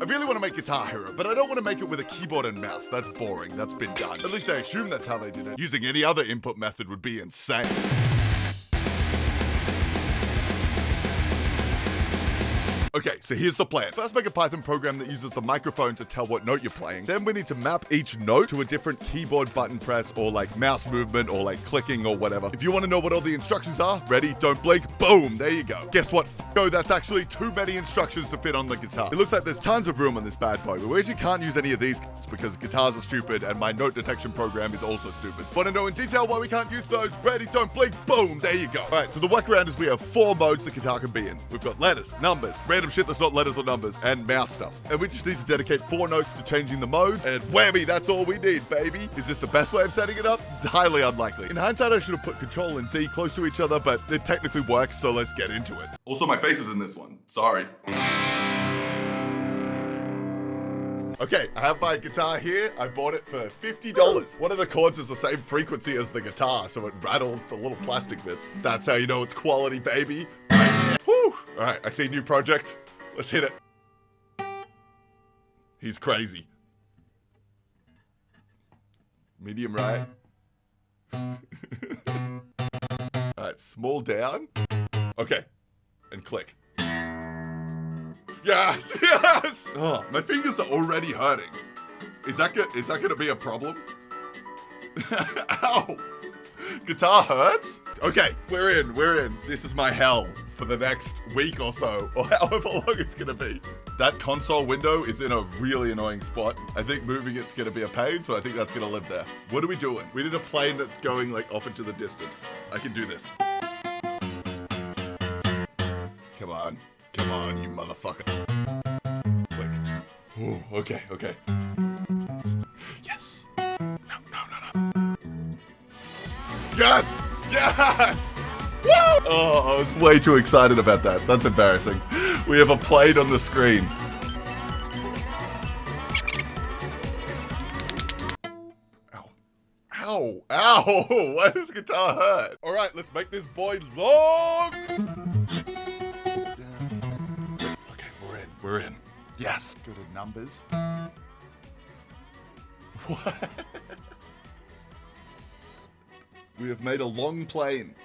I really want to make Guitar Hero, but I don't want to make it with a keyboard and mouse. That's boring. That's been done. At least I assume that's how they did it. Using any other input method would be insane. Okay, so here's the plan. First, make a Python program that uses the microphone to tell what note you're playing. Then we need to map each note to a different keyboard button press or like mouse movement or like clicking or whatever. If you want to know what all the instructions are, ready, don't blink, boom, there you go. Guess what, f***o, that's actually too many instructions to fit on the guitar. It looks like there's tons of room on this bad boy, but we actually can't use any of these because guitars are stupid and my note detection program is also stupid. Want to know in detail why we can't use those? Ready, don't blink, boom, there you go. All right, so the workaround is we have 4 modes the guitar can be in. We've got letters, numbers, random shit that's not letters or numbers, and mouse stuff. And we just need to dedicate 4 notes to changing the mode, and whammy, that's all we need, baby. Is this the best way of setting it up? It's highly unlikely. In hindsight, I should have put Control and Z close to each other, but it technically works, so let's get into it. Also, my face is in this one. Sorry. Okay, I have my guitar here. I bought it for $50. One of the chords is the same frequency as the guitar, so it rattles the little plastic bits. That's how you know it's quality, baby. Whew. All right, I see a new project. Let's hit it. He's crazy. Medium right. All right, small down. Okay, and click. Yes, yes! Oh, my fingers are already hurting. Is that gonna be a problem? Ow! Guitar hurts? Okay, we're in. This is my hell for the next week or so, or however long it's gonna be. That console window is in a really annoying spot. I think moving it's gonna be a pain, so I think that's gonna live there. What are we doing? We need a plane that's going like off into the distance. I can do this. Come on, you motherfucker. Click. Ooh, okay. Yes. No. Yes! Woo! Oh, I was way too excited about that. That's embarrassing. We have a plane on the screen. Ow. Why does the guitar hurt? All right, let's make this boy long. Okay, we're in. Yes. Go to numbers. What? We have made a long plane.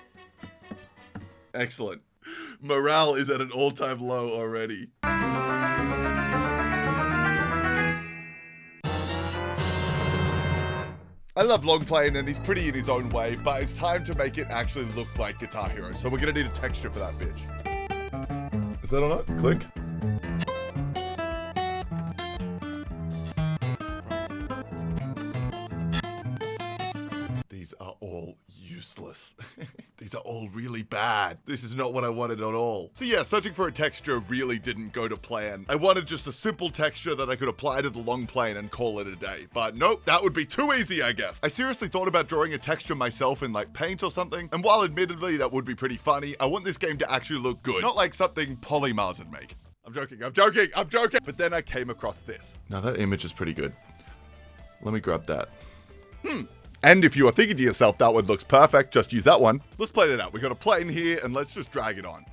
Excellent. Morale is at an all-time low already. I love long plane and he's pretty in his own way, but it's time to make it actually look like Guitar Hero. So we're gonna need a texture for that bitch. Is that on it? Click. These are all useless. These are all really bad. This is not what I wanted at all. So yeah, searching for a texture really didn't go to plan. I wanted just a simple texture that I could apply to the long plane and call it a day. But nope, that would be too easy, I guess. I seriously thought about drawing a texture myself in like Paint or something. And while admittedly that would be pretty funny, I want this game to actually look good. Not like something Polymars would make. I'm joking. But then I came across this. Now that image is pretty good. Let me grab that. And if you are thinking to yourself, that one looks perfect, just use that one. Let's play that out. We got a plane here and let's just drag it on.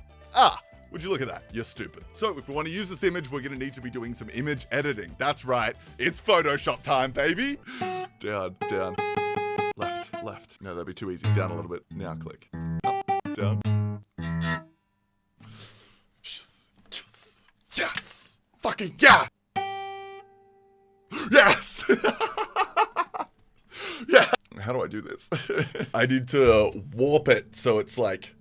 Would you look at that? You're stupid. So if we want to use this image, we're going to need to be doing some image editing. That's right. It's Photoshop time, baby. Down. Left. No, that'd be too easy. Down a little bit. Now click. Up, down. Yes. Fucking yeah. Yes. Yeah. How do I do this? I need to warp it so it's like...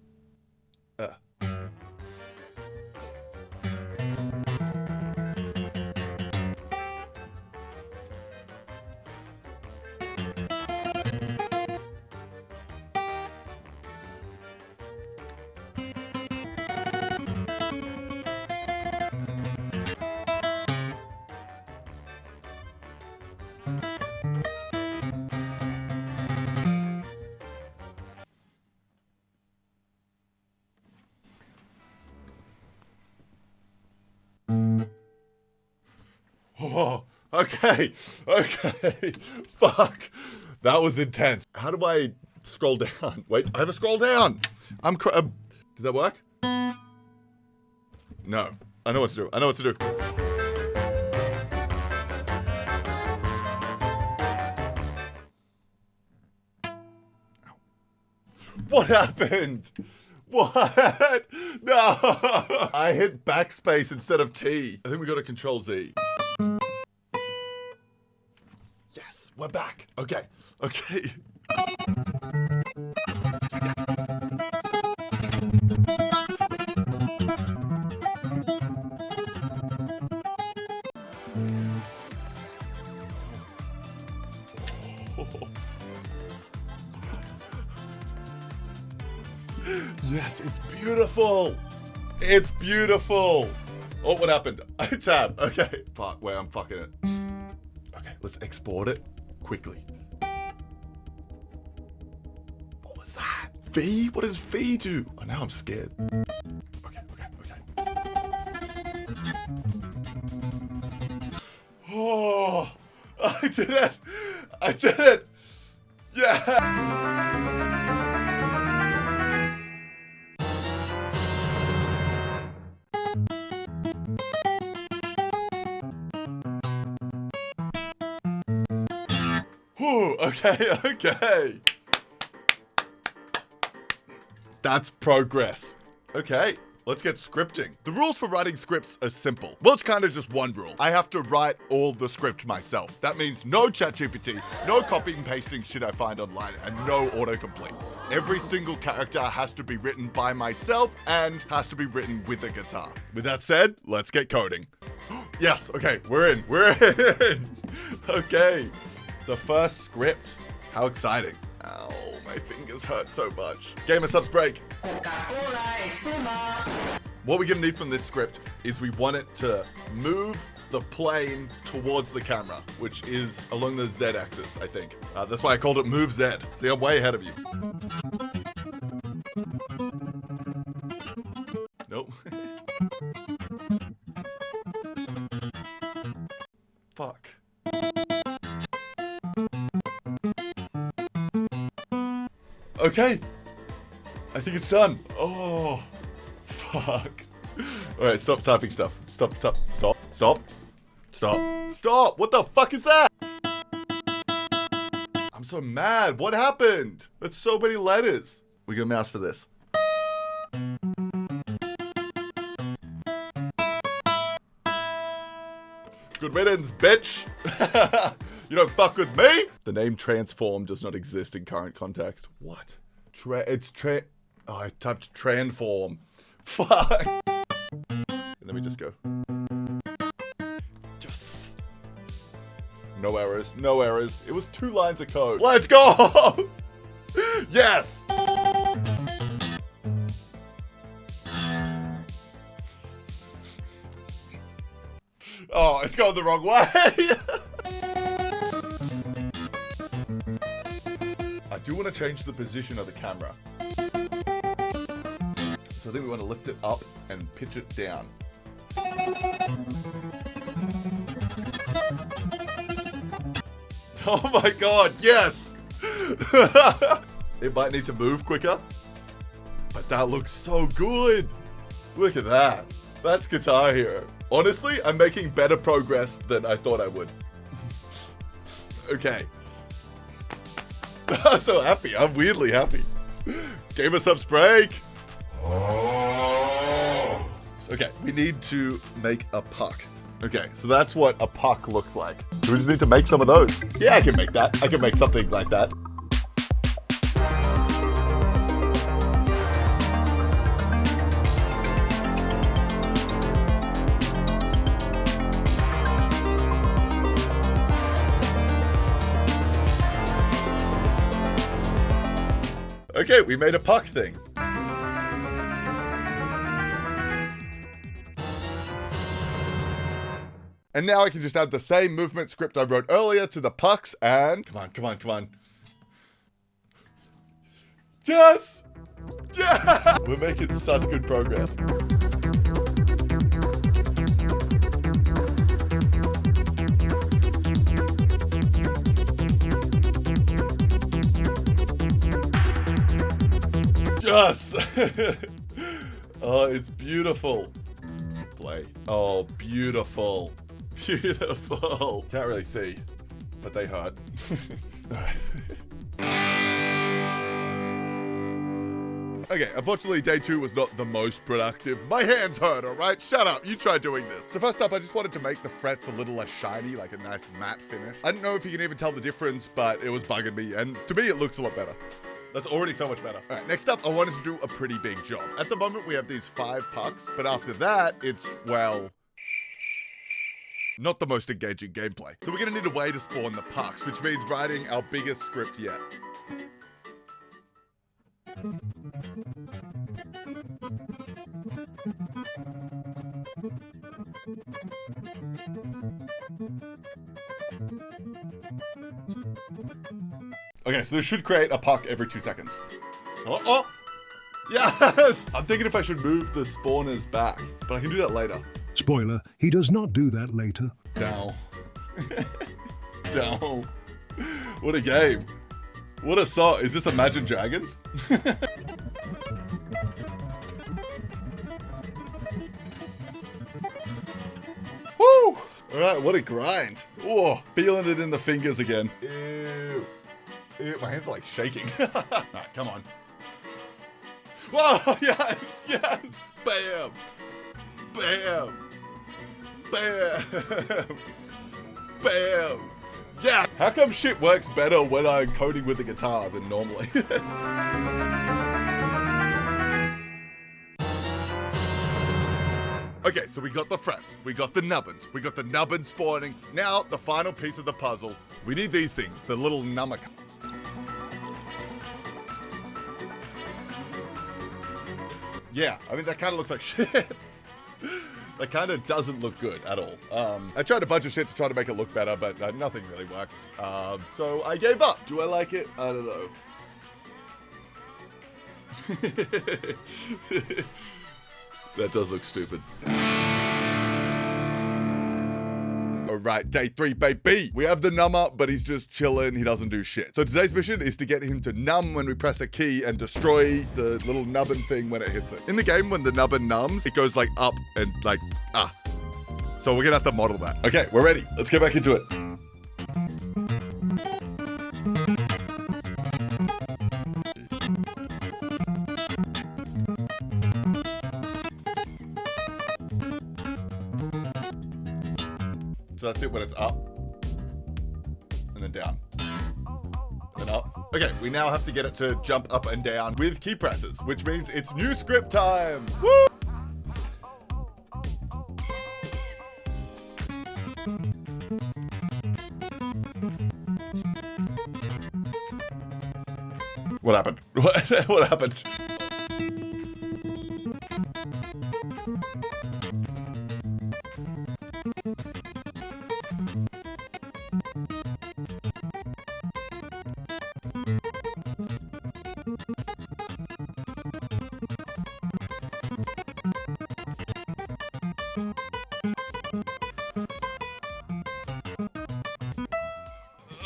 Oh, okay. Fuck. That was intense. How do I scroll down? Wait, I have a scroll down. Did that work? No. I know what to do. What happened? What? No! I hit backspace instead of T. I think we got to control Z. Yes, we're back. Okay, okay. Yes, it's beautiful. It's beautiful. Oh, what happened? I tab. Okay. Fuck, wait, I'm fucking it. Okay, let's export it quickly. What was that? V? What does V do? Oh, now I'm scared. Okay. Oh, I did it. I did it. Yeah. Whew, okay. That's progress. Okay, let's get scripting. The rules for writing scripts are simple. Well, it's kind of just one rule. I have to write all the script myself. That means no ChatGPT, no copying and pasting shit I find online, and no autocomplete. Every single character has to be written by myself and has to be written with a guitar. With that said, let's get coding. Yes, okay, we're in. Okay. The first script. How exciting. Ow, my fingers hurt so much. Gamer subs break. What we're gonna need from this script is we want it to move the plane towards the camera, which is along the Z axis, I think. That's why I called it Move Z. See, I'm way ahead of you. Nope. Fuck. Okay, I think it's done. Oh, fuck. All right, stop typing stuff. Stop. What the fuck is that? I'm so mad. What happened? That's so many letters. We got a mouse for this. Good riddance, bitch. You don't fuck with me? The name transform does not exist in current context. What? Oh, I typed transform. Fuck. And then we just go. Yes. No errors. It was 2 lines of code. Let's go. Yes. Oh, it's going the wrong way. I do want to change the position of the camera. So I think we want to lift it up and pitch it down. Oh my god, yes! It might need to move quicker, but that looks so good. Look at that. That's Guitar Hero. Honestly, I'm making better progress than I thought I would. Okay. I'm so happy. I'm weirdly happy. Gamer subs break. Okay, we need to make a puck. Okay, so that's what a puck looks like. So we just need to make some of those. Yeah, I can make that. I can make something like that. Okay, we made a puck thing. And now I can just add the same movement script I wrote earlier to the pucks and... Come on. Yes! Yeah! We're making such good progress. Yes! Oh, it's beautiful. Play. Oh, beautiful. Beautiful. Can't really see, but they hurt. All right. Okay, unfortunately, day 2 was not the most productive. My hands hurt, all right? Shut up. You try doing this. So first up, I just wanted to make the frets a little less shiny, like a nice matte finish. I don't know if you can even tell the difference, but it was bugging me. And to me, it looks a lot better. That's already so much better. All right, next up, I wanted to do a pretty big job. At the moment, we have these 5 pucks, but after that, it's, well, not the most engaging gameplay. So we're gonna need a way to spawn the pucks, which means writing our biggest script yet. Okay, so this should create a puck every 2 seconds. Oh! Yes! I'm thinking if I should move the spawners back, but I can do that later. Spoiler, he does not do that later. Down. Down. What a game. What a song. Is this Imagine Dragons? Woo! Alright, what a grind. Oh, feeling it in the fingers again. Ew. Ew, my hands are like shaking. Alright, come on. Whoa, yes, yes. Bam. Bam. Bam. Bam. Yeah. How come shit works better when I'm coding with the guitar than normally? Okay, so we got the frets, we got the nubbins, we got the nubbin spawning. Now, the final piece of the puzzle. We need these things, the little number cards. Yeah, I mean, that kind of looks like shit. That kind of doesn't look good at all. I tried a bunch of shit to try to make it look better, but nothing really worked. So I gave up. Do I like it? I don't know. That does look stupid. All right, day 3, baby. We have the number, but he's just chilling. He doesn't do shit. So today's mission is to get him to numb when we press a key and destroy the little nubbin thing when it hits it. In the game, when the nubbin numbs, it goes like up and like, ah. So we're gonna have to model that. Okay, we're ready. Let's get back into it. So that's it when it's up, and then down, and then up. Okay, we now have to get it to jump up and down with key presses, which means it's new script time. Woo! What happened? What happened?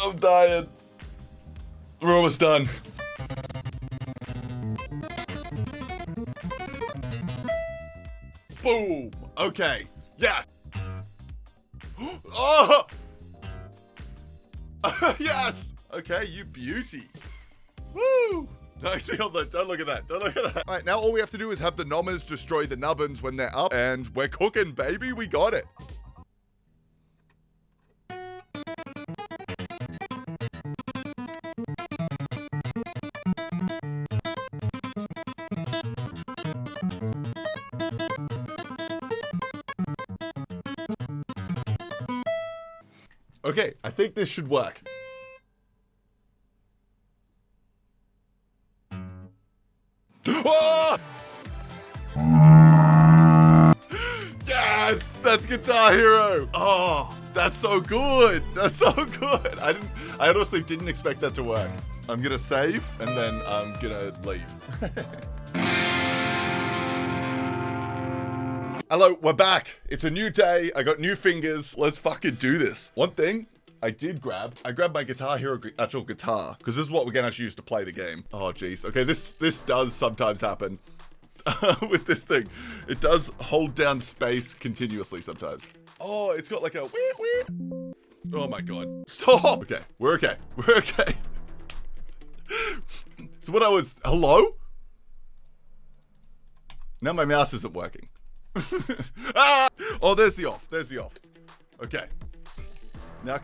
I'm dying. We're almost done. Boom. Okay. Yes. Oh. Yes. Okay, you beauty. Woo. Nice. Don't look at that. Don't look at that. All right, now all we have to do is have the nommers destroy the nubbins when they're up, and we're cooking, baby. We got it. Okay, I think this should work. Oh! Yes, that's Guitar Hero. Oh, that's so good. That's so good. I honestly didn't expect that to work. I'm gonna save and then I'm gonna leave. Hello, we're back. It's a new day. I got new fingers. Let's fucking do this. One thing I grabbed my Guitar Hero actual guitar, because this is what we're gonna actually use to play the game. Oh, jeez. Okay, this does sometimes happen with this thing. It does hold down space continuously sometimes. Oh, it's got like a wee. Oh my god. Stop! Okay, we're okay. We're okay. So what hello? Now my mouse isn't working. Ah! Oh, there's the off. There's the off. Okay. Now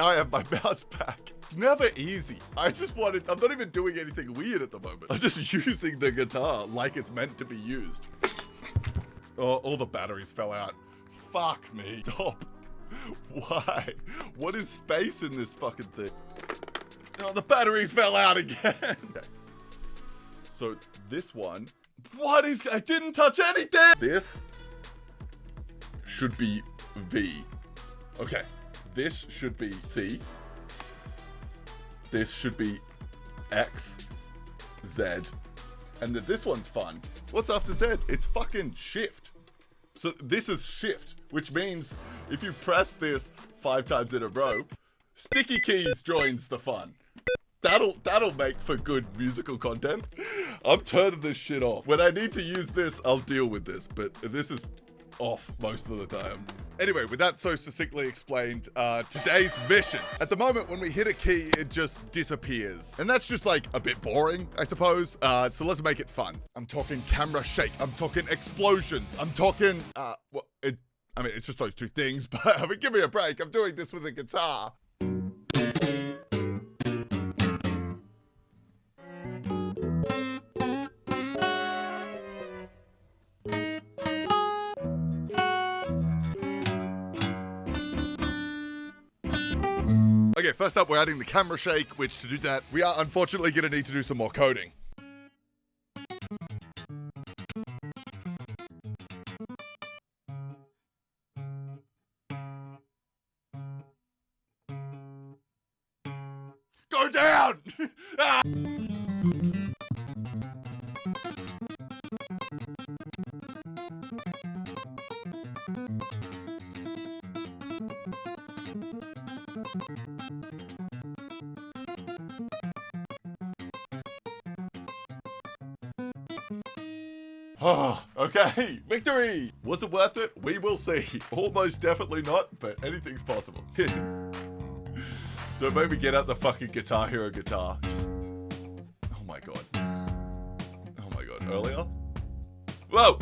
I have my mouse back. It's never easy. I'm not even doing anything weird at the moment. I'm just using the guitar like it's meant to be used. Oh, all the batteries fell out. Fuck me. Stop. Why? What is space in this fucking thing? Oh, the batteries fell out again. Okay. So this one, I didn't touch anything. This should be V. Okay. This should be C. This should be X, Z. And then this one's fun. What's after Z? It's fucking shift. So this is shift, which means if you press this 5 times in a row, sticky keys joins the fun. That'll make for good musical content. I'm turning this shit off. When I need to use this, I'll deal with this, but this is off most of the time. Anyway, with that so succinctly explained, today's mission. At the moment, when we hit a key, it just disappears. And that's just like a bit boring, I suppose. So let's make it fun. I'm talking camera shake. I'm talking explosions. I'm talking, it's just those two things, but I mean, give me a break. I'm doing this with a guitar. Okay, first up, we're adding the camera shake, which to do that, we are unfortunately going to need to do some more coding. Go down! Ah! Oh, okay, victory! Was it worth it? We will see. Almost definitely not, but anything's possible. So maybe get out the fucking Guitar Hero guitar. Just, oh my god. Oh my god, earlier? Whoa!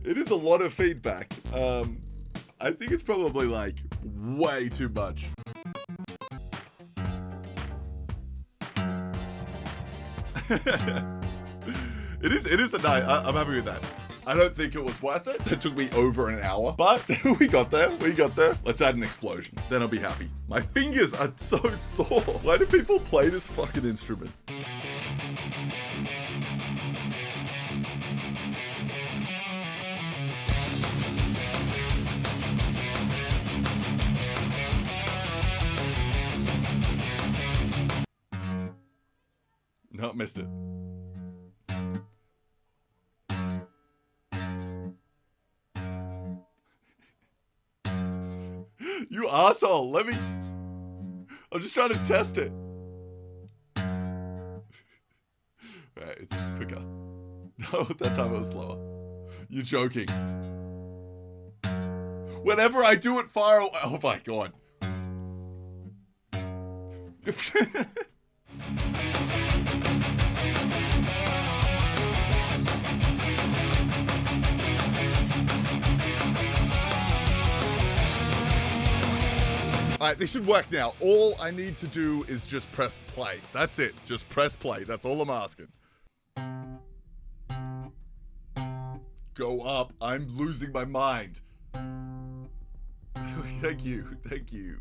It is a lot of feedback. I think it's probably like way too much. It is a night. I'm happy with that. I don't think it was worth it. It took me over an hour, but we got there. Let's add an explosion. Then I'll be happy. My fingers are so sore. Why do people play this fucking instrument? No, missed it. You asshole, let me... I'm just trying to test it. Alright, it's quicker. No, that time it was slower. You're joking. Whenever I do it far away... Oh my god. Alright, this should work now. All I need to do is just press play. That's it. Just press play. That's all I'm asking. Go up. I'm losing my mind. Thank you. Thank you.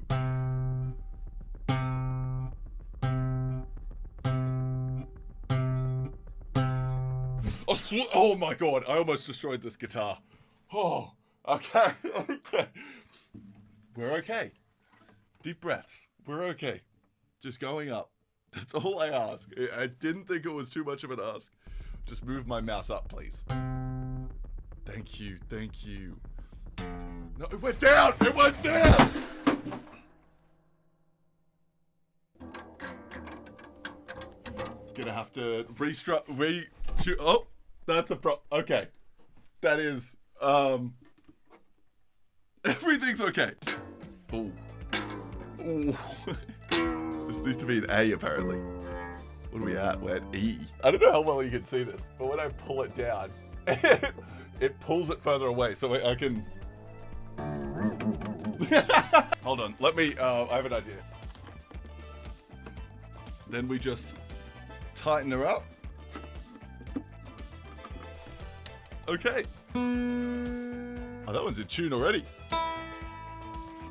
Oh my god. I almost destroyed this guitar. Oh, okay. Okay. We're okay. Deep breaths. We're okay. Just going up. That's all I ask. I didn't think it was too much of an ask. Just move my mouse up, please. Thank you. Thank you. No, it went down! It went down! Gonna have to oh, that's a okay. That is, everything's okay. Ooh. Ooh. This needs to be an A, apparently. What are we at? We're at E. I don't know how well you can see this, but when I pull it down, it pulls it further away. So I can... Hold on. Let me... I have an idea. Then we just tighten her up. Okay. Oh, that one's in tune already.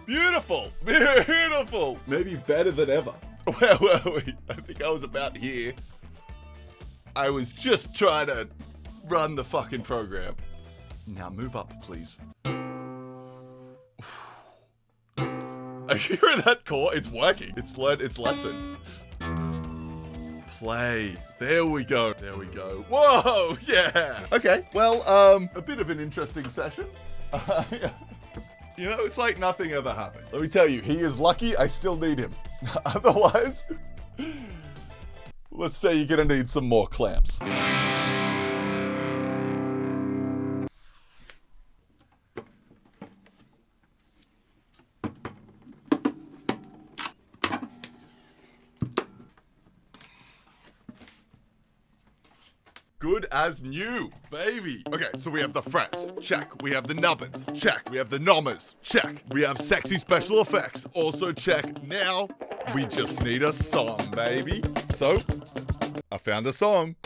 Beautiful. Beautiful. Maybe better than ever. Where were we? I think I was about here. I was just trying to run the fucking program. Now move up, please. Are you hearing that chord? It's working. It's learned its lesson. Play. There we go. There we go. Whoa, yeah. Okay, well, a bit of an interesting session. You know, it's like nothing ever happened. Let me tell you, he is lucky I still need him. Otherwise, let's say you're gonna need some more clamps. Good as new, baby. Okay, so we have the frets, check. We have the nubbins, check. We have the nommers, check. We have sexy special effects, also check. Now, we just need a song, baby. So, I found a song.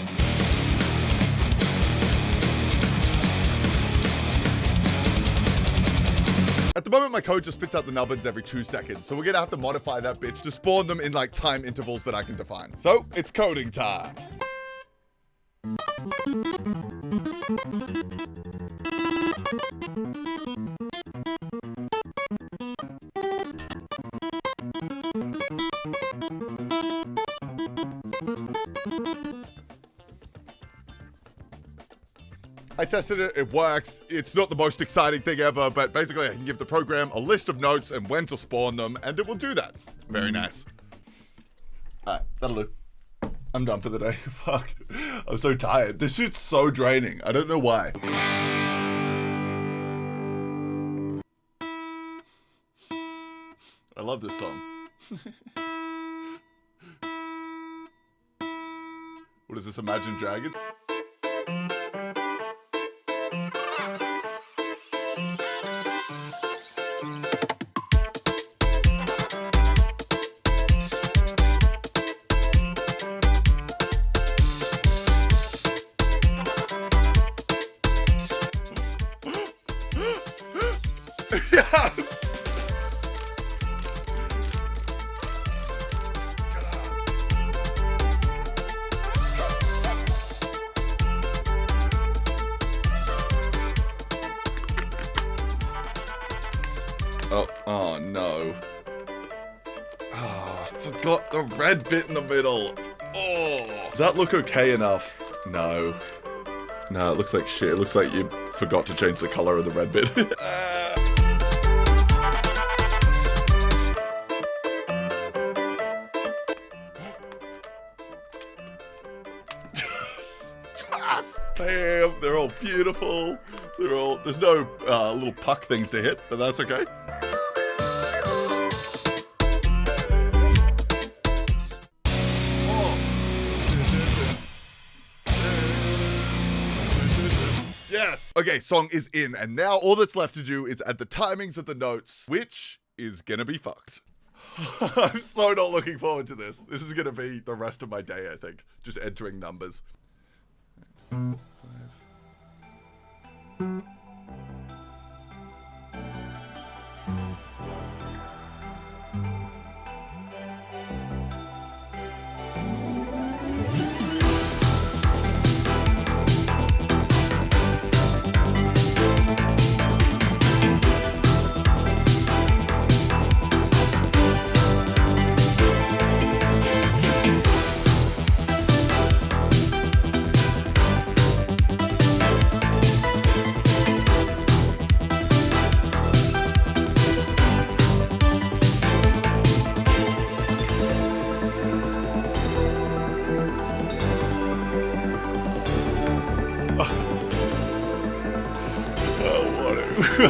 At the moment, my code just spits out the nubbins every 2 seconds, so we're gonna have to modify that bitch to spawn them in like time intervals that I can define. So, it's coding time. I tested it, it works. It's not the most exciting thing ever, but basically I can give the program a list of notes and when to spawn them, and it will do that. Very nice. Alright, that'll do. I'm done for the day. Fuck. I'm so tired. This shit's so draining. I don't know why. I love this song. What is this, Imagine Dragons? Yes! Oh no. Oh, I forgot the red bit in the middle. Oh. Does that look okay enough? No. No, it looks like shit. It looks like you forgot to change the color of the red bit. Bam, they're all beautiful. There's no little puck things to hit, but that's okay. Yes. Okay, song is in, and now all that's left to do is add the timings of the notes, which is gonna be fucked. I'm so not looking forward to this. This is gonna be the rest of my day, I think. Just entering numbers. 5.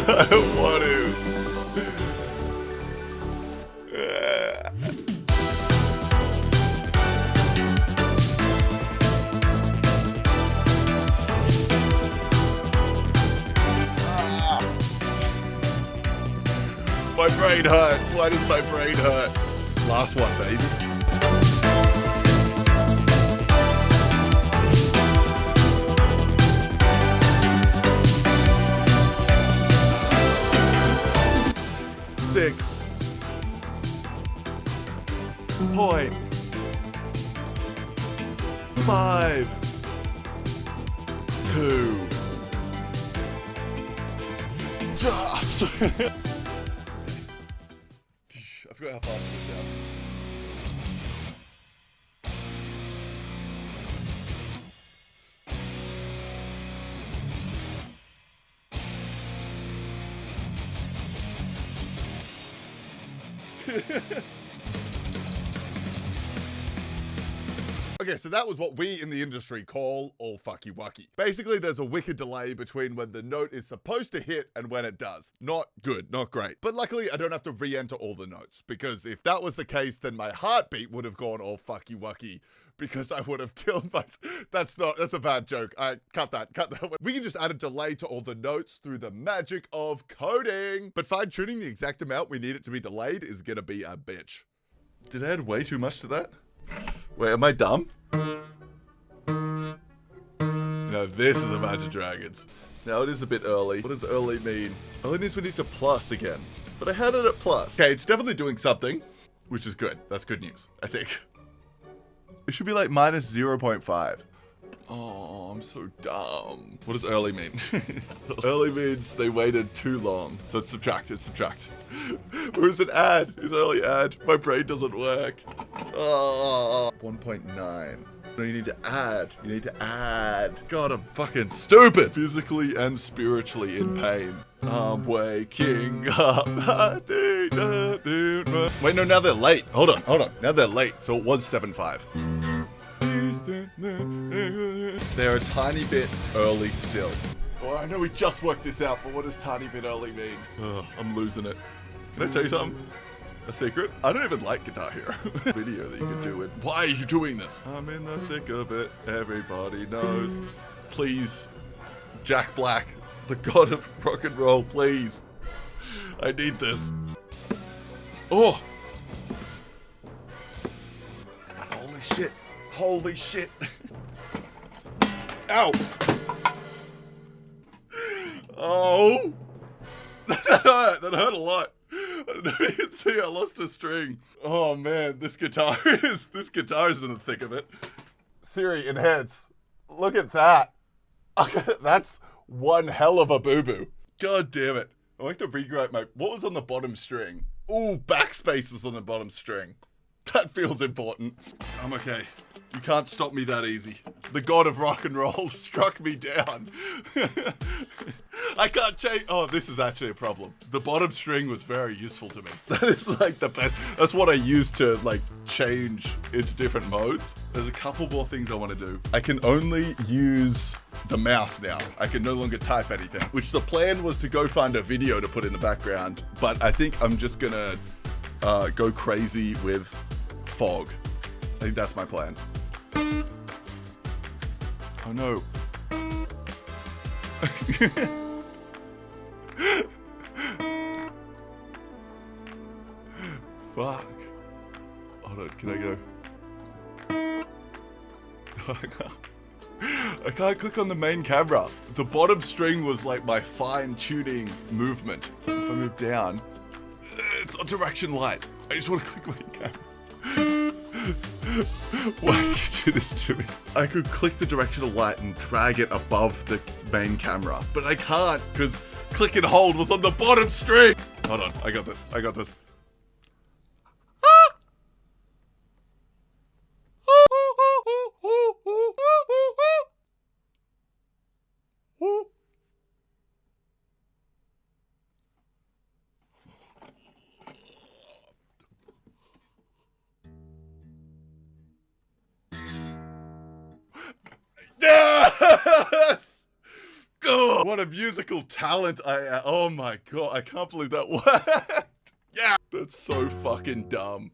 I don't want to. My brain hurts. Why does my brain hurt? Last one, baby. Six. Point. 5. 2. Just. I forgot how fast it was down. Okay, so that was what we in the industry call all fucky wucky. Basically, there's a wicked delay between when the note is supposed to hit and when it does. Not good, not great. But luckily, I don't have to re-enter all the notes, because if that was the case, then my heartbeat would have gone all fucky wucky, because I would have killed my... That's a bad joke. Cut that. We can just add a delay to all the notes through the magic of coding. But fine-tuning the exact amount we need it to be delayed is gonna be a bitch. Did I add way too much to that? Wait, am I dumb? No, this is Imagine Dragons. Now it is a bit early. What does early mean? Early means we need to plus again. But I had it at plus. Okay, it's definitely doing something, which is good. That's good news, I think. It should be like minus 0.5. Oh, I'm so dumb. What does early mean? Early means they waited too long. So it's subtract, Where's an add? Is early add? My brain doesn't work. Oh, 1.9. No, you need to add. God, I'm fucking stupid. Physically and spiritually in pain. I'm waking up. Wait, no, now they're late. Hold on. Now they're late. So it was 7.5. They're a tiny bit early still. Oh, I know we just worked this out, but what does tiny bit early mean? Oh, I'm losing it. Can I tell you something? A secret? I don't even like Guitar Hero. Video that you can do it. Why are you doing this? I'm in the thick of it. Everybody knows. Please, Jack Black, the god of rock and roll, please. I need this. Oh! Holy shit. Ow! Oh! That hurt a lot. I don't know if you can see I lost a string. Oh man, this guitar is in the thick of it. Siri, enhance. Look at that. That's one hell of a boo-boo. God damn it. I like to rewrite what was on the bottom string? Ooh, backspace was on the bottom string. That feels important. I'm okay. You can't stop me that easy. The god of rock and roll struck me down. I can't change. Oh, this is actually a problem. The bottom string was very useful to me. That is like the best. That's what I use to like change into different modes. There's a couple more things I want to do. I can only use the mouse now. I can no longer type anything, which the plan was to go find a video to put in the background. But I think I'm just gonna go crazy with fog. I think that's my plan. Oh no. Fuck. Hold on, can I go? I can't click on the main camera. The bottom string was like my fine-tuning movement. If I move down, it's on direction light. I just want to click main camera. Why do you do this to me? I could click the directional light and drag it above the main camera, but I can't because click and hold was on the bottom string. Hold on, I got this. Yes! God, what a musical talent I am. Oh my god, I can't believe that worked. Yeah, that's so fucking dumb.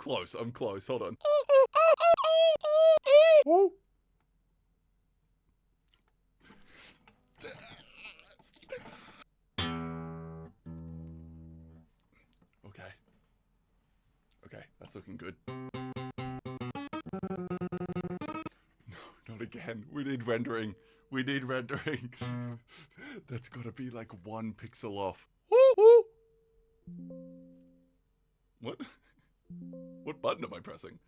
close. I'm close. Hold on. Okay. Okay, that's looking good. No, not again. We need rendering. We need rendering. That's gotta be like 1 pixel off. What? What button am I pressing?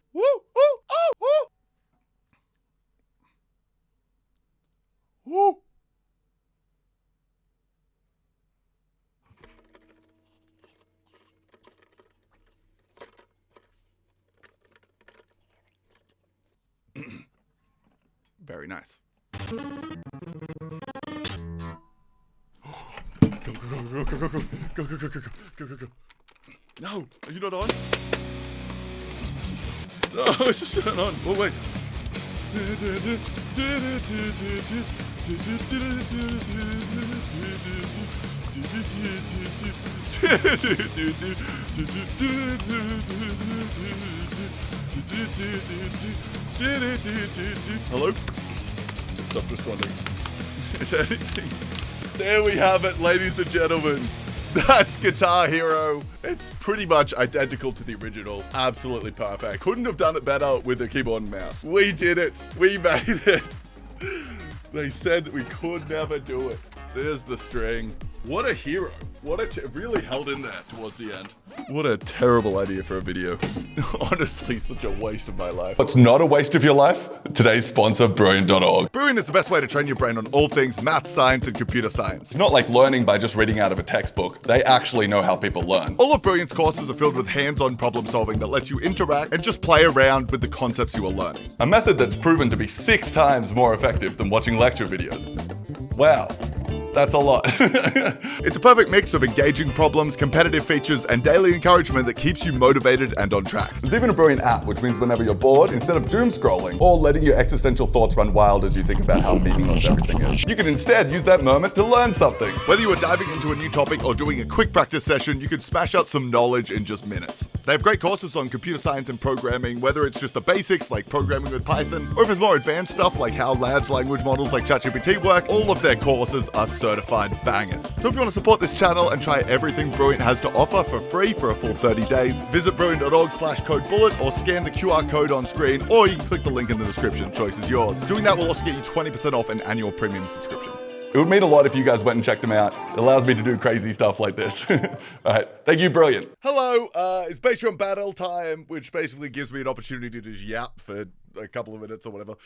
Very nice. Go, go, go, go, go, go, go, go, go, go, go, go, go, go. No, are you not on? No, it's just not on. Oh, wait. Hello? Stop responding. Is there anything? There we have it, ladies and gentlemen. That's Guitar Hero. It's pretty much identical to the original. Absolutely perfect. Couldn't have done it better with a keyboard and mouse. We did it. We made it. They said we could never do it. There's the string. What a hero. Really held in there towards the end. What a terrible idea for a video. Honestly, such a waste of my life. What's not a waste of your life? Today's sponsor, Brilliant.org. Brilliant is the best way to train your brain on all things math, science, and computer science. It's not like learning by just reading out of a textbook. They actually know how people learn. All of Brilliant's courses are filled with hands-on problem solving that lets you interact and just play around with the concepts you are learning. A method that's proven to be 6 times more effective than watching lecture videos. Wow. That's a lot. It's a perfect mix of engaging problems, competitive features, and daily encouragement that keeps you motivated and on track. There's even a brilliant app, which means whenever you're bored, instead of doom scrolling or letting your existential thoughts run wild as you think about how meaningless everything is, you can instead use that moment to learn something. Whether you are diving into a new topic or doing a quick practice session, you can smash out some knowledge in just minutes. They have great courses on computer science and programming, whether it's just the basics like programming with Python, or if it's more advanced stuff like how large language models like ChatGPT work. All of their courses are certified bangers. So if you want to support this channel and try everything Brilliant has to offer for free for a full 30 days, visit brilliant.org/codebullet or scan the QR code on screen, or you can click the link in the description. Choice is yours. Doing that will also get you 20% off an annual premium subscription. It would mean a lot if you guys went and checked them out. It allows me to do crazy stuff like this. All right, thank you, Brilliant. Hello, it's Patreon battle time, which basically gives me an opportunity to just yap for a couple of minutes or whatever.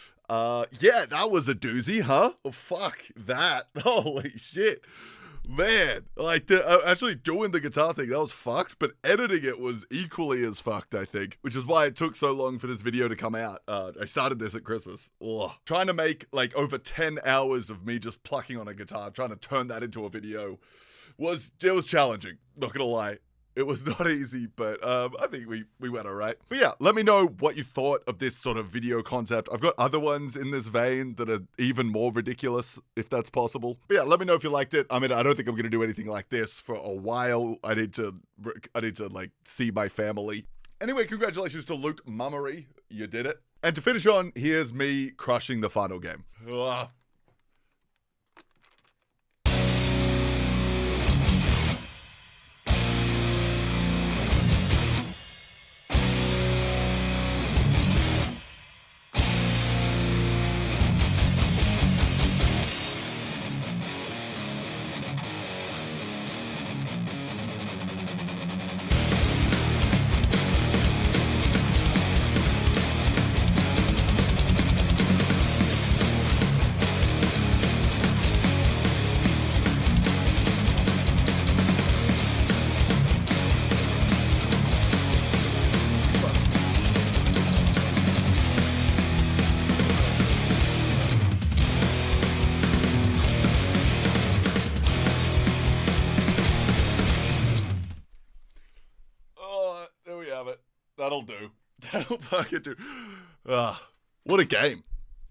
Yeah, that was a doozy, huh? Oh, fuck that. Holy shit. Man, like, actually doing the guitar thing, that was fucked, but editing it was equally as fucked, I think, which is why it took so long for this video to come out. I started this at Christmas. Ugh. Trying to make, like, over 10 hours of me just plucking on a guitar, trying to turn that into a video was challenging, not gonna lie. It was not easy, but I think we went all right. But yeah, let me know what you thought of this sort of video concept. I've got other ones in this vein that are even more ridiculous, if that's possible. But yeah, let me know if you liked it. I mean, I don't think I'm gonna do anything like this for a while. I need to like see my family. Anyway, congratulations to Luke Mummery. You did it. And to finish on, here's me crushing the final game. Ugh. There we have it. That'll do. That'll fucking do. What a game.